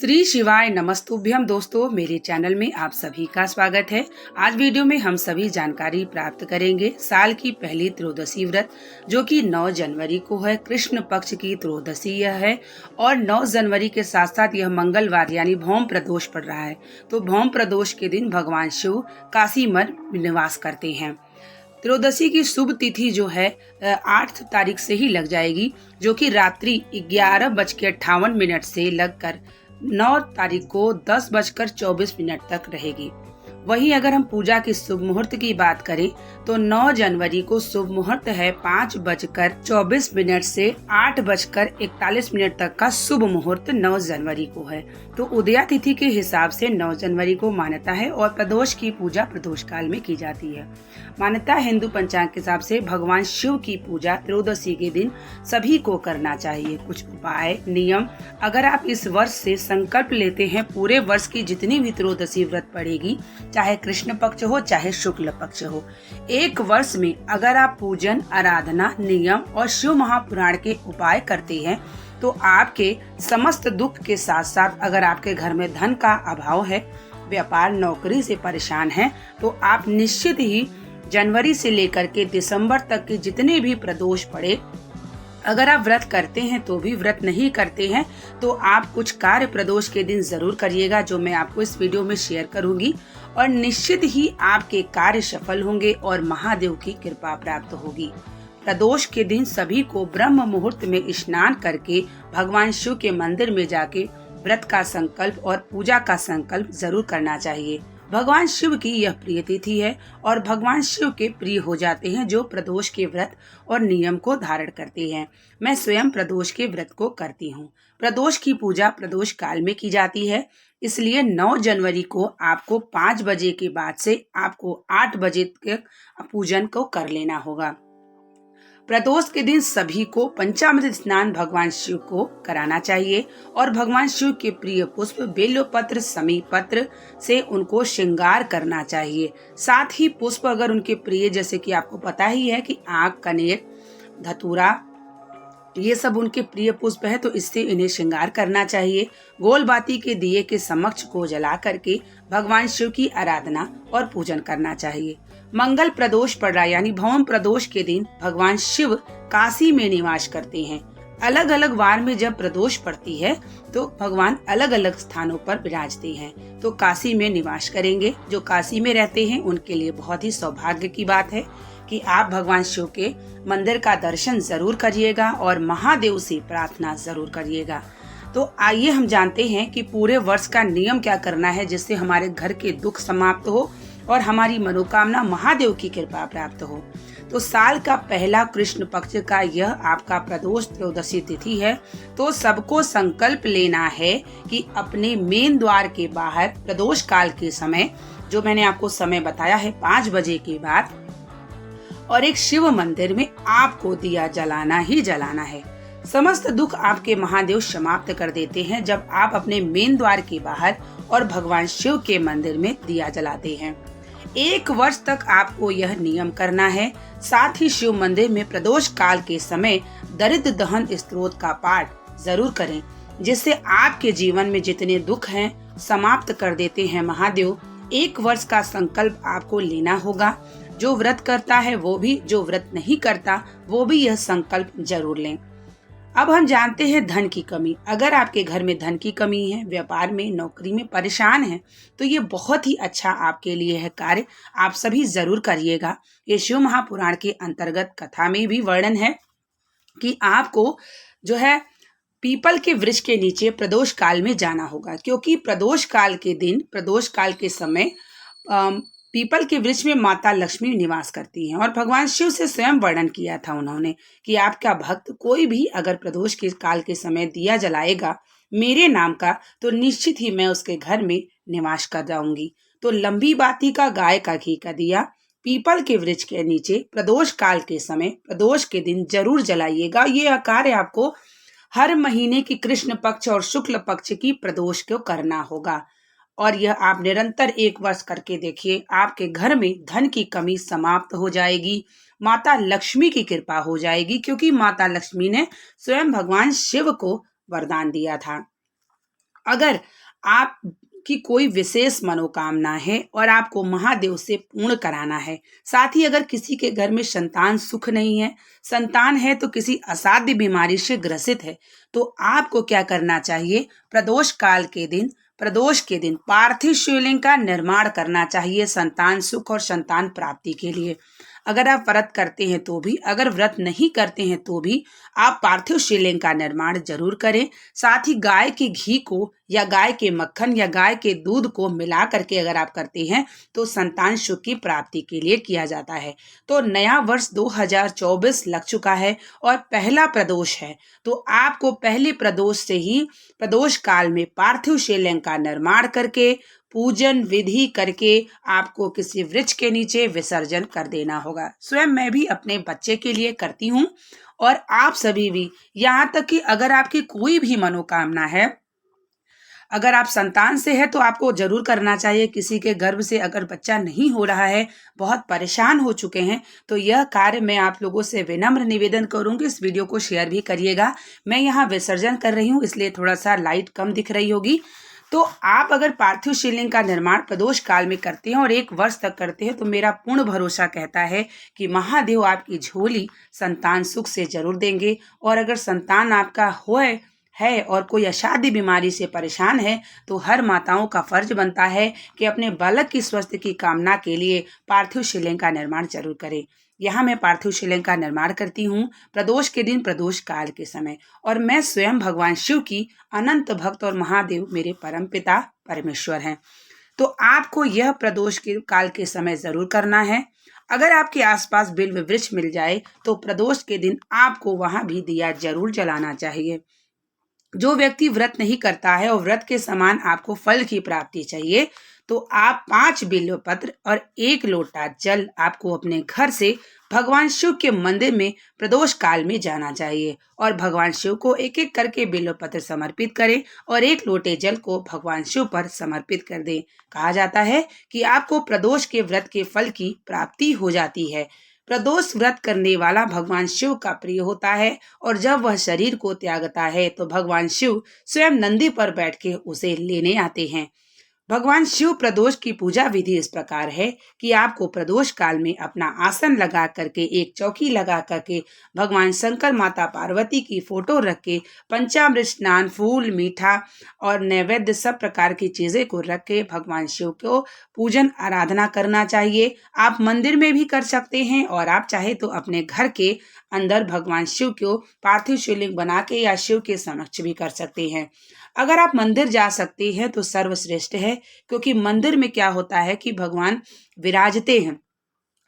श्री शिवाय नमस्तुभ्यम दोस्तों, मेरे चैनल में आप सभी का स्वागत है। आज वीडियो में हम सभी जानकारी प्राप्त करेंगे साल की पहली त्रयोदशी व्रत जो कि 9 जनवरी को है। कृष्ण पक्ष की त्रयोदशी यह है और 9 जनवरी के साथ साथ यह मंगलवार यानी भौम प्रदोष पड़ रहा है। तो भौम प्रदोष के दिन भगवान शिव काशी में निवास करते हैं। त्रयोदशी की शुभ तिथि जो है 8 तारीख से ही लग जाएगी, जो कि रात्रि 11:58 से लगकर 9 तारीख को 10:24 तक रहेगी। वहीं अगर हम पूजा की शुभ मुहूर्त की बात करें तो 9 जनवरी को शुभ मुहूर्त है 5:24 से 8:41 तक का शुभ मुहूर्त 9 जनवरी को है। तो उदया तिथि के हिसाब से 9 जनवरी को मान्यता है और प्रदोष की पूजा प्रदोष काल में की जाती है। मान्यता हिंदू पंचांग के हिसाब से भगवान शिव की पूजा त्रयोदशी के दिन सभी को करना चाहिए। कुछ उपाय नियम, अगर आप इस वर्ष से संकल्प लेते हैं पूरे वर्ष की जितनी भी त्रयोदशी व्रत पड़ेगी, चाहे कृष्ण पक्ष हो चाहे शुक्ल पक्ष हो, एक वर्ष में अगर आप पूजन, आराधना, नियम और शिव महापुराण के उपाय करते हैं तो आपके समस्त दुख के साथ साथ अगर आपके घर में धन का अभाव है, व्यापार नौकरी से परेशान हैं, तो आप निश्चित ही जनवरी से लेकर के दिसंबर तक के जितने भी प्रदोष पड़े, अगर आप व्रत करते हैं तो भी, व्रत नहीं करते हैं तो आप कुछ कार्य प्रदोष के दिन जरूर करिएगा, जो मैं आपको इस वीडियो में शेयर करूंगी और निश्चित ही आपके कार्य सफल होंगे और महादेव की कृपा प्राप्त होगी। प्रदोष के दिन सभी को ब्रह्म मुहूर्त में स्नान करके भगवान शिव के मंदिर में जाके व्रत का संकल्प और पूजा का संकल्प जरूर करना चाहिए। भगवान शिव की यह प्रिय तिथि है और भगवान शिव के प्रिय हो जाते हैं जो प्रदोष के व्रत और नियम को धारण करते हैं। मैं स्वयं प्रदोष के व्रत को करती हूँ। प्रदोष की पूजा प्रदोष काल में की जाती है, इसलिए 9 जनवरी को आपको 5 बजे के बाद से आपको 8 बजे तक पूजन को कर लेना होगा। प्रदोष के दिन सभी को पंचामृत स्नान भगवान शिव को कराना चाहिए और भगवान शिव के प्रिय पुष्प बेलपत्र, समी पत्र से उनको श्रृंगार करना चाहिए। साथ ही पुष्प अगर उनके प्रिय, जैसे कि आपको पता ही है कि आक, कनेर, धतूरा, ये सब उनके प्रिय पुष्प है, तो इससे इन्हें श्रृंगार करना चाहिए। गोल बाती के दिए के समक्ष को जला करके भगवान शिव की आराधना और पूजन करना चाहिए। मंगल प्रदोष पड़ रहा यानी भौम प्रदोष के दिन भगवान शिव काशी में निवास करते हैं। अलग अलग वार में जब प्रदोष पड़ती है तो भगवान अलग अलग स्थानों पर विराजते हैं। तो काशी में निवास करेंगे। जो काशी में रहते हैं उनके लिए बहुत ही सौभाग्य की बात है कि आप भगवान शिव के मंदिर का दर्शन जरूर करिएगा और महादेव से प्रार्थना जरूर करिएगा। तो आइए हम जानते हैं कि पूरे वर्ष का नियम क्या करना है जिससे हमारे घर के दुख समाप्त हो और हमारी मनोकामना महादेव की कृपा प्राप्त हो। तो साल का पहला कृष्ण पक्ष का यह आपका प्रदोष त्रयोदशी तिथि है। तो सबको संकल्प लेना है कि अपने मेन द्वार के बाहर प्रदोष काल के समय, जो मैंने आपको समय बताया है 5 बजे के बाद, और एक शिव मंदिर में आपको दिया जलाना ही जलाना है। समस्त दुख आपके महादेव समाप्त कर देते हैं जब आप अपने मेन द्वार के बाहर और भगवान शिव के मंदिर में दिया जलाते हैं। 1 वर्ष तक आपको यह नियम करना है। साथ ही शिव मंदिर में प्रदोष काल के समय दरिद्र दहन स्तोत्र का पाठ जरूर करें, जिससे आपके जीवन में जितने दुख हैं समाप्त कर देते हैं महादेव। 1 वर्ष का संकल्प आपको लेना होगा। जो व्रत करता है वो भी, जो व्रत नहीं करता वो भी यह संकल्प जरूर लें। अब हम जानते हैं धन की कमी। अगर आपके घर में धन की कमी है, व्यापार में, नौकरी में परेशान है, तो ये बहुत ही अच्छा आपके लिए है कार्य। आप सभी जरूर करिएगा। ये शिव महापुराण के अंतर्गत कथा में भी वर्णन है कि आपको जो है पीपल के वृक्ष के नीचे प्रदोष काल में जाना होगा, क्योंकि प्रदोष काल के दिन, प्रदोष काल के समय पीपल के वृक्ष में माता लक्ष्मी निवास करती हैं और भगवान शिव से स्वयं वर्णन किया था उन्होंने कि आपका भक्त कोई भी अगर प्रदोष के काल के समय दिया जलाएगा मेरे नाम का, तो निश्चित ही मैं उसके घर में निवास कर जाऊंगी। तो लंबी बाती का, गाय का घी का दिया पीपल के वृक्ष के नीचे प्रदोष काल के समय, प्रदोष के दिन जरूर जलाइएगा। ये कार्य आपको हर महीने की कृष्ण पक्ष और शुक्ल पक्ष की प्रदोष को करना होगा और यह आप निरंतर 1 वर्ष करके देखिए। आपके घर में धन की कमी समाप्त हो जाएगी, माता लक्ष्मी की कृपा हो जाएगी, क्योंकि माता लक्ष्मी ने स्वयं भगवान शिव को वरदान दिया था। अगर आप की कोई विशेष मनोकामना है और आपको महादेव से पूर्ण कराना है, साथ ही अगर किसी के घर में संतान सुख नहीं है, संतान है तो किसी असाध्य बीमारी से ग्रसित है, तो आपको क्या करना चाहिए? प्रदोष के दिन पार्थिव शिवलिंग का निर्माण करना चाहिए संतान सुख और संतान प्राप्ति के लिए। अगर आप व्रत करते हैं तो भी, अगर व्रत नहीं करते हैं तो भी आप पार्थिव शिवलिंग का निर्माण जरूर करें। साथ ही गाय के घी को या गाय के मक्खन या गाय के दूध को मिला करके अगर आप करते हैं तो संतान सुख की प्राप्ति के लिए किया जाता है। तो नया वर्ष 2024 लग चुका है और पहला प्रदोष है, तो आपको पहले प्रदोष से ही प्रदोष काल में पार्थिव शिवलिंग का निर्माण करके पूजन विधि करके आपको किसी वृक्ष के नीचे विसर्जन कर देना होगा। स्वयं मैं भी अपने बच्चे के लिए करती हूँ और आप सभी भी, यहाँ तक कि अगर आपकी कोई भी मनोकामना है, अगर आप संतान से है तो आपको जरूर करना चाहिए। किसी के गर्भ से अगर बच्चा नहीं हो रहा है, बहुत परेशान हो चुके हैं, तो यह कार्य मैं आप लोगों से विनम्र निवेदन करूंगी, इस वीडियो को शेयर भी करिएगा। मैं यहाँ विसर्जन कर रही हूँ इसलिए थोड़ा सा लाइट कम दिख रही होगी। तो आप अगर पार्थिव शिवलिंग का निर्माण प्रदोष काल में करते हैं और 1 वर्ष तक करते हैं तो मेरा पूर्ण भरोसा कहता है कि महादेव आपकी झोली संतान सुख से जरूर देंगे। और अगर संतान आपका है और कोई असाध्य बीमारी से परेशान है तो हर माताओं का फर्ज बनता है कि अपने बालक की स्वास्थ्य की कामना के लिए पार्थिव शिवलिंग का निर्माण जरूर करें। यहाँ मैं पार्थिव शिवलिंग का निर्माण करती हूँ प्रदोष के दिन, प्रदोष काल के समय, और मैं स्वयं भगवान शिव की अनंत भक्त और महादेव मेरे परम पिता परमेश्वर हैं। तो आपको यह प्रदोष के काल के समय जरूर करना है। अगर आपके आसपास बिल्व वृक्ष मिल जाए तो प्रदोष के दिन आपको वहां भी दिया जरूर जलाना चाहिए। जो व्यक्ति व्रत नहीं करता है और व्रत के समान आपको फल की प्राप्ति चाहिए तो आप 5 बिल्वपत्र और 1 लोटा जल आपको अपने घर से भगवान शिव के मंदिर में प्रदोष काल में जाना चाहिए और भगवान शिव को एक एक करके बिल्वपत्र समर्पित करें और 1 लोटे जल को भगवान शिव पर समर्पित कर दें। कहा जाता है कि आपको प्रदोष के व्रत के फल की प्राप्ति हो जाती है। प्रदोष व्रत करने वाला भगवान शिव का प्रिय होता है और जब वह शरीर को त्यागता है तो भगवान शिव स्वयं नंदी पर बैठ के उसे लेने आते हैं। भगवान शिव प्रदोष की पूजा विधि इस प्रकार है कि आपको प्रदोष काल में अपना आसन लगा करके, एक चौकी लगा करके, भगवान शंकर माता पार्वती की फोटो रख के, पंचामृत स्नान, फूल, मीठा और नैवेद्य सब प्रकार की चीजें को रख के भगवान शिव को पूजन आराधना करना चाहिए। आप मंदिर में भी कर सकते हैं और आप चाहे तो अपने घर के अंदर भगवान शिव को पार्थिव शिवलिंग बना के या शिव के समक्ष भी कर सकते हैं। अगर आप मंदिर जा सकते हैं तो सर्वश्रेष्ठ है, क्योंकि मंदिर में क्या होता है कि भगवान विराजते हैं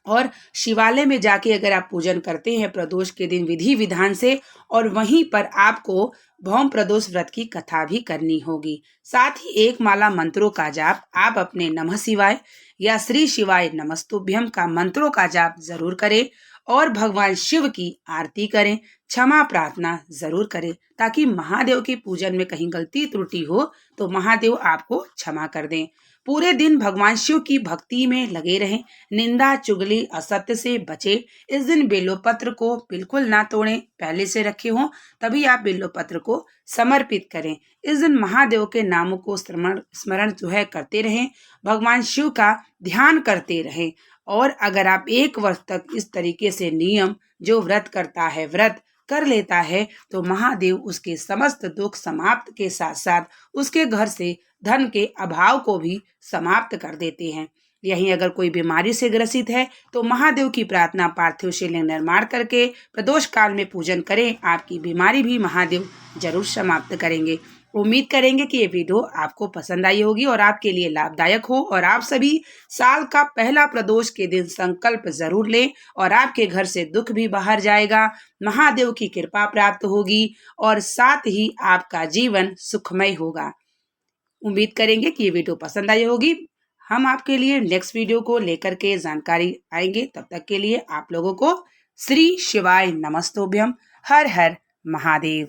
और शिवालय में जाके अगर आप पूजन करते हैं प्रदोष के दिन विधि विधान से, और वहीं पर आपको भौम प्रदोष व्रत की कथा भी करनी होगी। साथ ही 1 माला मंत्रों का जाप आप अपने नमः शिवाय या श्री शिवाय नमस्तुभ्यम का मंत्रों का जाप जरूर करें और भगवान शिव की आरती करें, क्षमा प्रार्थना जरूर करें, ताकि महादेव के पूजन में कहीं गलती त्रुटि हो तो महादेव आपको क्षमा कर दें। पूरे दिन भगवान शिव की भक्ति में लगे रहें, निंदा चुगली असत्य से बचे। इस दिन बेलोपत्र को बिल्कुल ना तोड़ें, पहले से रखे हों तभी आप बेलोपत्र को समर्पित करें। इस दिन महादेव के नामों को स्मरण जो है करते रहें, भगवान शिव का ध्यान करते रहें। और अगर आप 1 वर्ष तक इस तरीके से नियम, जो व्रत करता है व्रत कर लेता है तो महादेव उसके समस्त दुख समाप्त के साथ साथ उसके घर से धन के अभाव को भी समाप्त कर देते हैं। यहीं अगर कोई बीमारी से ग्रसित है तो महादेव की प्रार्थना पार्थिव शिवलिंग निर्माण करके प्रदोष काल में पूजन करें, आपकी बीमारी भी महादेव जरूर समाप्त करेंगे। उम्मीद करेंगे कि ये वीडियो आपको पसंद आई होगी और आपके लिए लाभदायक हो और आप सभी साल का पहला प्रदोष के दिन संकल्प जरूर लें और आपके घर से दुख भी बाहर जाएगा, महादेव की कृपा प्राप्त होगी और साथ ही आपका जीवन सुखमय होगा। उम्मीद करेंगे कि ये वीडियो पसंद आई होगी। हम आपके लिए नेक्स्ट वीडियो को लेकर के जानकारी आएंगे। तब तक के लिए आप लोगों को श्री शिवाय नमस्तुभ्यम। हर हर महादेव।